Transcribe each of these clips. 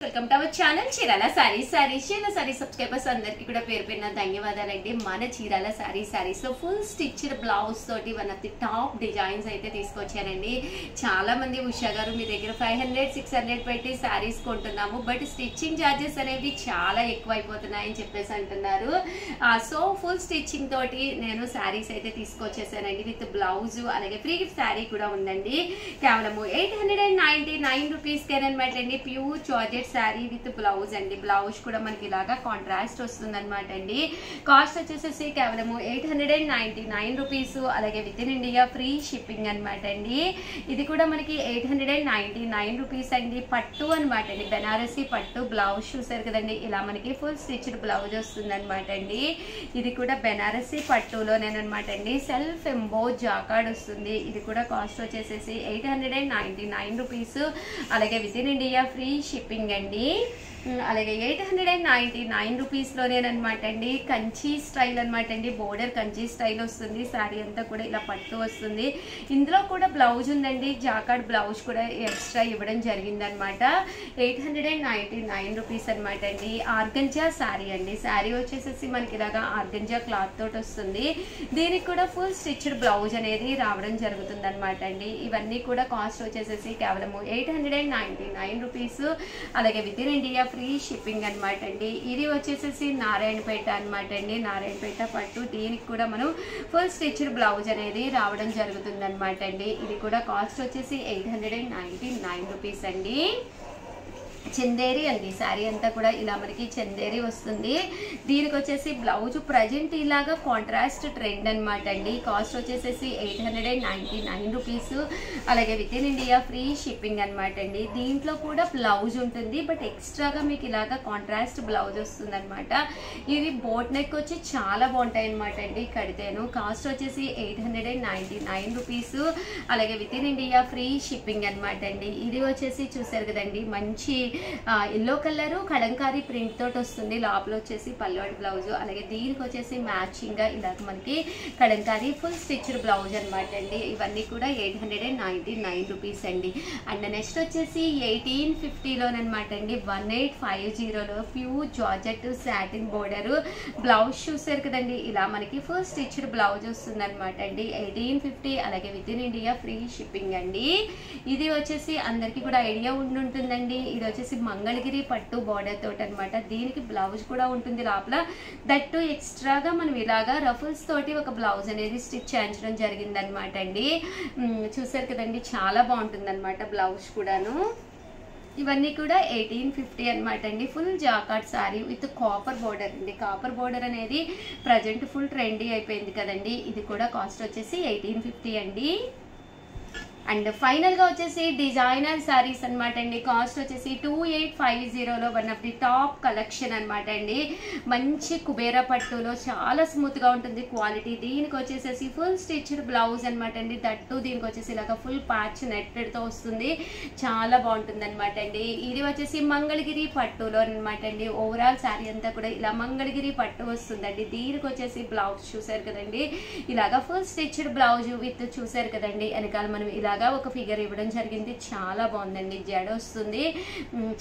Welcome to our channel Chirala saris subscribers అందరికి కూడా పేరు పేరున ధన్యవాదాలండి. మన చీరాల సారీస్ లో ఫుల్ స్టిచ్డ్ బ్లౌజ్ తోటి one of the top designs అయితే తీసుకొచ్చానండి. చాలా మంది ఉషా గారు మీ దగ్గర 500-600 పెట్టి సారీస్ కొంటున్నాము, బట్ స్టిచ్చింగ్ చార్జెస్ అనేవి చాలా ఎక్కువ అయిపోతున్నాయని చెప్పేసి అంటున్నారు. సో ఫుల్ స్టిచ్చింగ్ తోటి నేను సారీస్ అయితే తీసుకొచ్చేసానండి విత్ బ్లౌజ్, అలాగే ఫ్రీ గిఫ్ట్ సారీ కూడా ఉందండి. కేవలము 899 రూపీస్ కేనమాట అండి. Pure georgette sari with blouse అండి. బ్లౌజ్ కూడా మనకి ఇలాగా కాంట్రాస్ట్ వస్తుంది అనమాట అండి. కాస్ట్ వచ్చేసేసి కేవలము 899 రూపీస్, అలాగే with in India free shipping అనమాట అండి. ఇది కూడా మనకి 899 రూపీస్ అండి. పట్టు అనమాట అండి, బెనారసీ పట్టు బ్లౌజ్ చూసారు కదండి. ఇలా మనకి ఫుల్ స్టిచ్డ్ బ్లౌజ్ వస్తుంది అనమాట అండి. ఇది కూడా బెనారసీ పట్టులోనేనమాట అండి. సెల్ఫ్ ఎంబోజ్ జాకార్డ్ వస్తుంది. ఇది కూడా కాస్ట్ వచ్చేసేసి 899 రూపీస్, అలాగే with in India free shipping అండి. అలాగే 899 రూపీస్లోనేనమాట అండి. కంచి స్టైల్ అనమాట అండి. బోర్డర్ కంచి స్టైల్ వస్తుంది. శారీ అంతా కూడా ఇలా పట్టు వస్తుంది. ఇందులో కూడా బ్లౌజ్ ఉందండి, జాకార్డ్ బ్లౌజ్ కూడా ఎక్స్ట్రా ఇవ్వడం జరిగిందనమాట. 899 రూపీస్ అనమాట అండి. ఆర్గంజా శారీ అండి. శారీ వచ్చేసేసి మనకి ఇలాగా ఆర్గంజా క్లాత్ తోటి వస్తుంది. దీనికి కూడా ఫుల్ స్టిచ్డ్ బ్లౌజ్ అనేది రావడం జరుగుతుంది అనమాట అండి. ఇవన్నీ కూడా కాస్ట్ వచ్చేసేసి కేవలము 899 రూపీస్, అలాగే with in India free shipping అనమాట అండి. ఇది వచ్చేసేసి నారాయణపేట అనమాట అండి. నారాయణపేట పట్టు. దీనికి కూడా మనం ఫుల్ స్టిచ్డ్ బ్లౌజ్ అనేది రావడం జరుగుతుంది అనమాట అండి. ఇది కూడా కాస్ట్ వచ్చేసి 899 రూపీస్ అండి. చందేరి అండి. శారీ అంతా కూడా ఇలా మనకి చందేరి వస్తుంది. దీనికి వచ్చేసి బ్లౌజ్ ప్రజెంట్ ఇలాగా కాంట్రాస్ట్ ట్రెండ్ అనమాట అండి. కాస్ట్ వచ్చేసేసి 899 రూపీస్, అలాగే with in India free shipping అనమాట అండి. దీంట్లో కూడా బ్లౌజ్ ఉంటుంది, బట్ ఎక్స్ట్రాగా మీకు ఇలాగా కాంట్రాస్ట్ బ్లౌజ్ వస్తుంది అనమాట. ఇది బోట్ నెక్ వచ్చి చాలా బాగుంటాయి అనమాట అండి కడితేను. కాస్ట్ వచ్చేసి 899 రూపీస్, అలాగే with in India free shipping అనమాట అండి. ఇది వచ్చేసి చూసారు కదండి, మంచి ఎల్లో కలరు కలంకారీ ప్రింట్ తోటి వస్తుంది. లోపల వచ్చేసి పల్లోడి బ్లౌజ్, అలాగే దీనికి వచ్చేసి మ్యాచింగ్ గా ఇలాగ మనకి కలంకారీ ఫుల్ స్టిచ్డ్ బ్లౌజ్ అనమాట అండి. ఇవన్నీ కూడా 899 రూపీస్ అండి. అండ్ నెక్స్ట్ వచ్చేసి 1850లోనమాట అండి. 1850లో pure georgette satin border blouse చూసారు కదండి. ఇలా మనకి ఫుల్ స్టిచ్డ్ బ్లౌజ్ వస్తుంది అనమాట అండి. 1850, అలాగే with in India free shipping అండి. ఇది వచ్చేసి అందరికి కూడా ఐడియా ఉంటుందండి. ఇది వచ్చేసి మంగళగిరి పట్టు బోర్డర్ తోటి అనమాట. దీనికి బ్లౌజ్ కూడా ఉంటుంది లోపల. దట్టు ఎక్స్ట్రాగా మనం ఇలాగా రఫుల్స్ తోటి ఒక బ్లౌజ్ అనేది స్టిచ్ చేయించడం జరిగింది అనమాట అండి. చూసారు కదండి, చాలా బాగుంటుంది అనమాట బ్లౌజ్ కూడాను. ఇవన్నీ కూడా 1850 అనమాట అండి. Full jacquard sari with copper border అండి. కాపర్ బోర్డర్ అనేది ప్రజెంట్ ఫుల్ ట్రెండీ అయిపోయింది కదండి. ఇది కూడా కాస్ట్ వచ్చేసి 1850 అండి. అండ్ ఫైనల్గా వచ్చేసి డిజైనర్ శారీస్ అనమాట అండి. కాస్ట్ వచ్చేసి 2850లో one of the top collection అనమాట అండి. మంచి కుబేరా పట్టులో చాలా స్మూత్గా ఉంటుంది క్వాలిటీ. దీనికి వచ్చేసేసి ఫుల్ స్టిచ్డ్ బ్లౌజ్ అనమాట అండి. దట్టు దీనికి వచ్చేసి ఇలాగ ఫుల్ ప్యాచ్ నెట్టెడ్తో వస్తుంది. చాలా బాగుంటుంది అనమాట అండి. ఇది వచ్చేసి మంగళగిరి పట్టులో అనమాట అండి. ఓవరాల్ శారీ అంతా కూడా ఇలా మంగళగిరి పట్టు వస్తుందండి. దీనికి వచ్చేసి బ్లౌజ్ చూసారు కదండి, ఇలాగా ఫుల్ స్టిచ్డ్ బ్లౌజ్ విత్ చూసారు కదండి వెనకాల మనం ఇలా ఒక ఫిగర్ ఇవ్వడం జరిగింది. చాలా బాగుందండి. జడ వస్తుంది,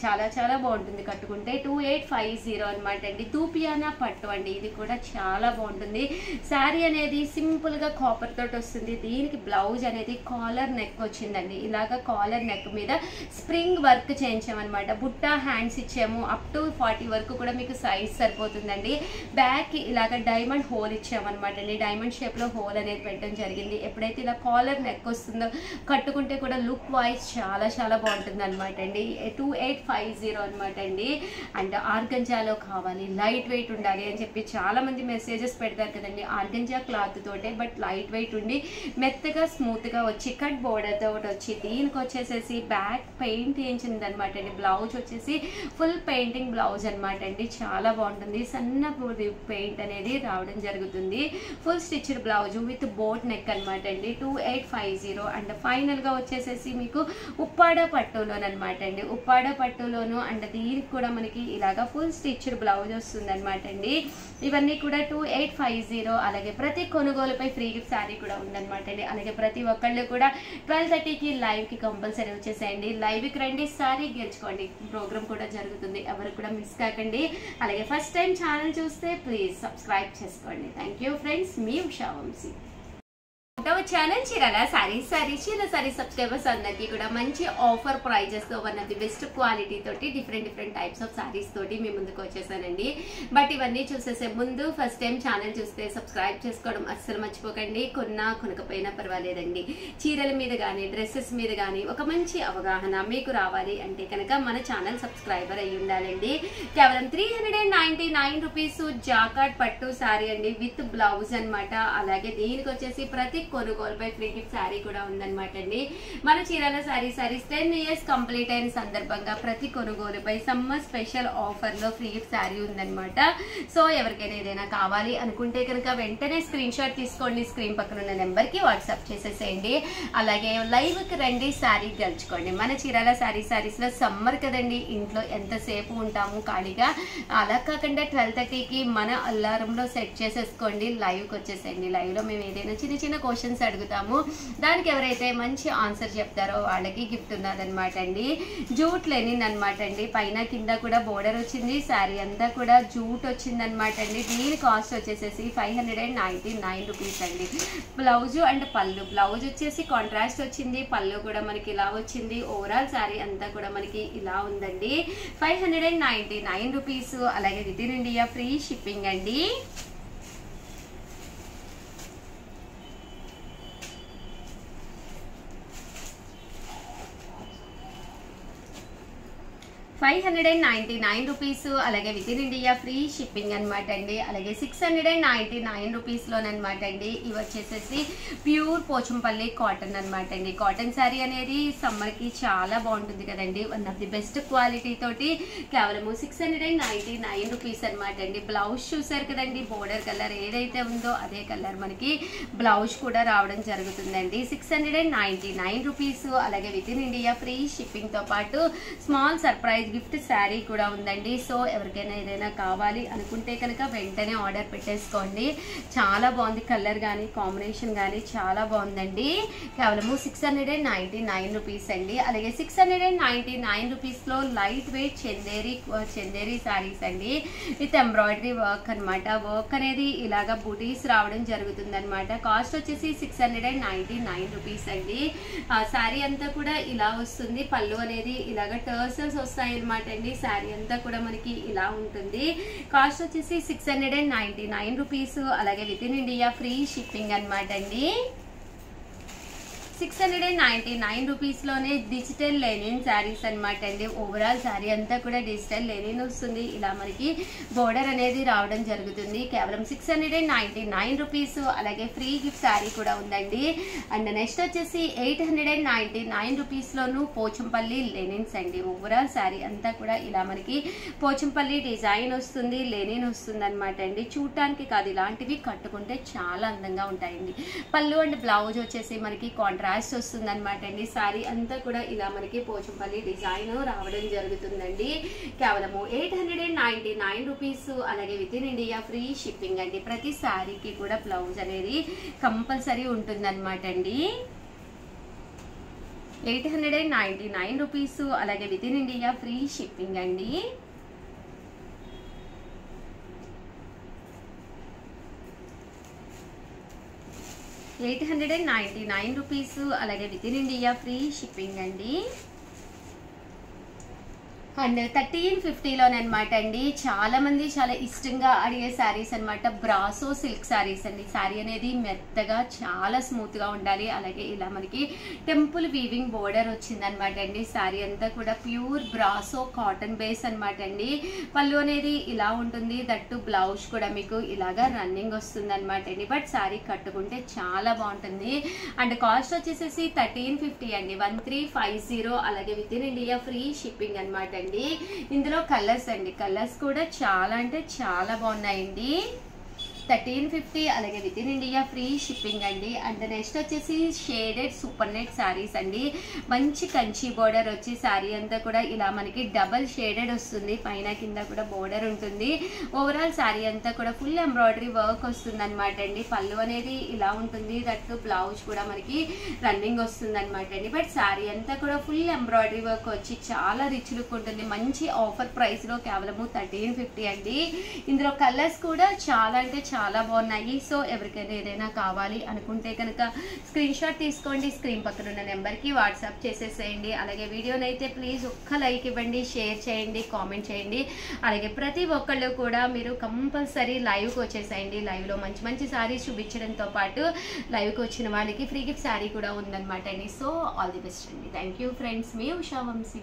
చాలా చాలా బాగుంటుంది కట్టుకుంటే. 2850 అనమాట అండి. తూపియానా పట్టు అండి. ఇది కూడా చాలా బాగుంటుంది. శారీ అనేది సింపుల్ గా కాపర్ తోటి వస్తుంది. దీనికి బ్లౌజ్ అనేది కాలర్ నెక్ వచ్చిందండి. ఇలాగా కాలర్ నెక్ మీద స్ప్రింగ్ వర్క్ చేయించామన్నమాట. బుట్టా హ్యాండ్స్ ఇచ్చాము. అప్ టు 40 వరకు కూడా మీకు సైజ్ సరిపోతుందండి. బ్యాక్ ఇలాగ డైమండ్ హోల్ ఇచ్చామన్నమాట అండి. డైమండ్ షేప్ లో హోల్ అనేది పెట్టడం జరిగింది. ఎప్పుడైతే ఇలా కాలర్ నెక్ వస్తుందో కట్టుకుంటే కూడా లుక్ వైజ్ చాలా చాలా బాగుంటుంది అనమాట అండి. 2850 అనమాట అండి. అండ్ ఆర్గంజాలో కావాలి, లైట్ వెయిట్ ఉండాలి అని చెప్పి చాలా మంది మెసేజెస్ పెడతారు కదండి. ఆర్గంజా క్లాత్ తోటే, బట్ లైట్ వెయిట్ ఉండి మెత్తగా స్మూత్ గా వచ్చి కట్ బోర్డర్ తోటి వచ్చి దీనికి వచ్చేసేసి బ్యాక్ పెయింట్ వేయించింది అనమాట అండి. బ్లౌజ్ వచ్చేసి ఫుల్ పెయింటింగ్ బ్లౌజ్ అనమాట అండి. చాలా బాగుంటుంది. సన్న పెయింట్ అనేది రావడం జరుగుతుంది. Full stitched blouse with boat neck అనమాట అండి. 2850 అండ్ ఫైనల్ గా వచ్చేసేసి మీకు ఉప్పాడ పట్టులోనమాట అండి, ఉప్పాడ పట్టులోను. అండ్ దీనికి కూడా మనకి ఇలాగా ఫుల్ స్టిచ్డ్ బ్లౌజ్ వస్తుంది అనమాట అండి. ఇవన్నీ కూడా 2850. అలాగే ప్రతి కొనుగోలుపై ఫ్రీ గిఫ్ట్ శారీ కూడా ఉందన్నమాట అండి. అలాగే ప్రతి ఒక్కళ్ళు కూడా 12:30కి లైవ్ కి కంపల్సరీ వచ్చేసేయండి. లైవ్ కి రండి, శారీ గెలుచుకోండి. ప్రోగ్రామ్ కూడా జరుగుతుంది, ఎవరు కూడా మిస్ కాకండి. అలాగే ఫస్ట్ టైం ఛానల్ చూస్తే ప్లీజ్ సబ్స్క్రైబ్ చేసుకోండి. థ్యాంక్ యూ ఫ్రెండ్స్, మీ ఉషా వంశీ. ఛానల్ చీరాల సారీస్ సబ్స్క్రైబర్స్ అందరికి కూడా మంచి ఆఫర్ ప్రైజెస్ తో one of the best quality తోటి డిఫరెంట్ టైప్స్ ఆఫ్ సారీస్ తోటి మీ ముందుకు వచ్చేసానండి. బట్ ఇవన్నీ చూసేసే ముందు ఫస్ట్ టైం ఛానల్ చూస్తే సబ్స్క్రైబ్ చేసుకోవడం అస్సలు మర్చిపోకండి. కొనకపోయినా పర్వాలేదండి. చీరల మీద కానీ డ్రెస్సెస్ మీద కానీ ఒక మంచి అవగాహన మీకు రావాలి అంటే కనుక మన ఛానల్ సబ్స్క్రైబర్ అయ్యి ఉండాలండి. కేవలం 399 రూపీస్ జాకార్డ్ పట్టు సారీ అండి, విత్ బ్లౌజ్ అనమాట. అలాగే దీనికి వచ్చేసి ప్రతి కొనుగోలుపై ఫ్రీ గిఫ్ట్ శారీ కూడా ఉందన్నమాట అండి. మన చీరాల సారీస్ 10 years కంప్లీట్ అయిన సందర్భంగా ప్రతి కొనుగోలుపై సమ్మర్ స్పెషల్ ఆఫర్ లో ఫ్రీ గిఫ్ట్ శారీ ఉందన్నమాట. సో ఎవరికైనా ఏదైనా కావాలి అనుకుంటే కనుక వెంటనే స్క్రీన్ షాట్ తీసుకోండి, స్క్రీన్ పక్కన ఉన్న నెంబర్ కి వాట్సాప్ చేసేసేయండి. అలాగే లైవ్ కి రండి, శారీ గెలుచుకోండి. మన చీరాల సారీస్ లో సమ్మర్ కదండి, ఇంట్లో ఎంతసేపు ఉంటాము ఖాళీగా. అలా కాకుండా 12:30కి మన అలారం లో సెట్ చేసేసుకోండి, లైవ్ కి వచ్చేసేయండి. లైవ్ లో మేము ఏదైనా చిన్న క్వశ్చన్స్ అడుగుతాము, దానికి ఎవరైతే మంచి ఆన్సర్ చెప్తారో వాళ్ళకి గిఫ్ట్ ఉన్నదన్నమాట అండి. జూట్ లెనిన్ అనమాట అండి, పైన కింద కూడా బోర్డర్ వచ్చింది, శారీ అంతా కూడా జూట్ వచ్చింది అనమాట అండి. దీని కాస్ట్ వచ్చేసేసి 599 రూపీస్ అండి. బ్లౌజ్ అండ్ పళ్ళు, బ్లౌజ్ వచ్చేసి కాంట్రాస్ట్ వచ్చింది, పళ్ళు కూడా మనకి ఇలా వచ్చింది. ఓవరాల్ శారీ అంతా కూడా మనకి ఇలా ఉందండి. 599 రూపీస్. అలాగే with in India free shipping అండి. ₹599. అలాగే with in India free shipping అనమాట అండి. అలాగే 699 రూపీస్ లోనమాట అండి. ఇవి వచ్చేసేసి ప్యూర్ పోచంపల్లి కాటన్ అనమాట అండి. కాటన్ శారీ అనేది సమ్మర్ కి చాలా బాగుంటుంది కదండి, one of the best quality తోటి కేవలము 699 రూపీస్ అనమాట అండి. బ్లౌజ్ చూసారు కదండి, బోర్డర్ కలర్ ఏదైతే ఉందో అదే కలర్ మనకి బ్లౌజ్ కూడా రావడం జరుగుతుందండి. 699 రూపీస్. అలాగే with in India free shipping తో పాటు స్మాల్ సర్ప్రైజ్ గిఫ్ట్ శారీ కూడా ఉందండి. సో ఎవరికైనా ఏదైనా కావాలి అనుకుంటే కనుక వెంటనే ఆర్డర్ పెట్టేసుకోండి. చాలా బాగుంది, కలర్ కానీ కాంబినేషన్ కానీ చాలా బాగుందండి. కేవలము 699 రూపీస్ అండి. అలాగే 699 రూపీస్ లో లైట్ వెయిట్ చందేరి శారీస్ అండి, విత్ ఎంబ్రాయిడరీ వర్క్ అనమాట. వర్క్ అనేది ఇలాగా బూటీస్ రావడం జరుగుతుంది అనమాట. కాస్ట్ వచ్చేసి 699 రూపీస్ అండి. శారీ అంతా కూడా ఇలా వస్తుంది, పళ్ళు అనేది ఇలాగా టర్సల్స్ వస్తాయి అనమాట అండి. శారీ అంతా కూడా మనకి ఇలా ఉంటుంది. కాస్ట్ వచ్చేసి 699 రూపీస్. అలాగే with in India free shipping అనమాట అండి. 699 రూపీస్ లోనే డిజిటల్ లెనిన్ శారీస్ అనమాట అండి. ఓవరాల్ శారీ అంతా కూడా డిజిటల్ లెనిన్ వస్తుంది. ఇలా మనకి బోర్డర్ అనేది రావడం జరుగుతుంది. కేవలం 699 రూపీస్. అలాగే ఫ్రీ గిఫ్ట్ శారీ కూడా ఉందండి. అండ్ నెక్స్ట్ వచ్చేసి 899 రూపీస్ లోను పోచంపల్లి లెనిన్స్ అండి. ఓవరాల్ శారీ అంతా కూడా ఇలా మనకి పోచంపల్లి డిజైన్ వస్తుంది, లెనిన్ వస్తుంది అనమాట అండి. చూడటానికి కాదు, ఇలాంటివి కట్టుకుంటే చాలా అందంగా ఉంటాయండి. పళ్ళు అండ్ బ్లౌజ్ వచ్చేసి మనకి కాంట్రాస్ట్ వస్తుంది అనమాట అండి. శారీ అంతా కూడా ఇలా మనకి పోచంపల్లి డిజైన్ రావడం జరుగుతుందండి. కేవలము 899 రూపీస్. అలాగే with in India free shipping అండి. ప్రతి శారీకి కూడా బ్లౌజ్ అనేది కంపల్సరీ ఉంటుంది అనమాట అండి. 899 రూపీస్. అలాగే with in India free shipping అండి. ₹899. అలాగే with in India free shipping అండి. అండ్ 1350లోనమాట అండి. చాలా మంది చాలా ఇష్టంగా అడిగే శారీస్ అనమాట, బ్రాసో సిల్క్ శారీస్ అండి. శారీ అనేది మెత్తగా చాలా స్మూత్ గా ఉండాలి. అలాగే ఇలా మనకి టెంపుల్ వీవింగ్ బోర్డర్ వచ్చిందనమాట అండి. శారీ అంతా కూడా ప్యూర్ బ్రాసో కాటన్ బేస్ అనమాట అండి. పళ్ళు అనేది ఇలా ఉంటుంది, దట్టు బ్లౌజ్ కూడా మీకు ఇలాగా రన్నింగ్ వస్తుంది అనమాట అండి. బట్ శారీ కట్టుకుంటే చాలా బాగుంటుంది. అండ్ కాస్ట్ వచ్చేసేసి 1350 అండి, 1350. అలాగే with in India free shipping అనమాట అండి. ఇందులో కలర్స్ అండి, కలర్స్ కూడా చాలా అంటే చాలా బాగున్నాయండి. 1350, అలాగే with in India free shipping అండి. అండ్ నెక్స్ట్ వచ్చేసి షేడెడ్ సూపర్ నెట్ శారీస్ అండి. మంచి కంచి బోర్డర్ వచ్చి శారీ అంతా కూడా ఇలా మనకి డబల్ షేడెడ్ వస్తుంది, పైన కింద కూడా బోర్డర్ ఉంటుంది. ఓవరాల్ శారీ అంతా కూడా ఫుల్ ఎంబ్రాయిడరీ వర్క్ వస్తుంది అనమాట అండి. పళ్ళు అనేది ఇలా ఉంటుంది, దట్ బ్లౌజ్ కూడా మనకి రన్నింగ్ వస్తుంది అనమాట అండి. బట్ శారీ అంతా కూడా ఫుల్ ఎంబ్రాయిడరీ వర్క్ వచ్చి చాలా రిచ్ లుక్ ఉంటుంది. మంచి ఆఫర్ ప్రైస్ లో కేవలము 1350 అండి. ఇందులో కలర్స్ కూడా చాలా అంటే చాలా బాగున్నాయి. సో ఎవరికైనా ఏదైనా కావాలి అనుకుంటే కనుక స్క్రీన్ షాట్ తీసుకోండి, స్క్రీన్ పక్కన ఉన్న నెంబర్కి వాట్సాప్ చేసేసేయండి. అలాగే వీడియోనైతే ప్లీజ్ ఒక్క లైక్ ఇవ్వండి, షేర్ చేయండి, కామెంట్ చేయండి. అలాగే ప్రతి ఒక్కళ్ళు కూడా మీరు కంపల్సరీ లైవ్కి వచ్చేసేయండి. లైవ్లో మంచి మంచి శారీస్ చూపించడంతో పాటు లైవ్కి వచ్చిన వాళ్ళకి ఫ్రీ గిఫ్ట్ శారీ కూడా ఉందన్నమాట అండి. సో ఆల్ ది బెస్ట్ అండి. థ్యాంక్ యూ ఫ్రెండ్స్, మీ ఉషా వంశీ.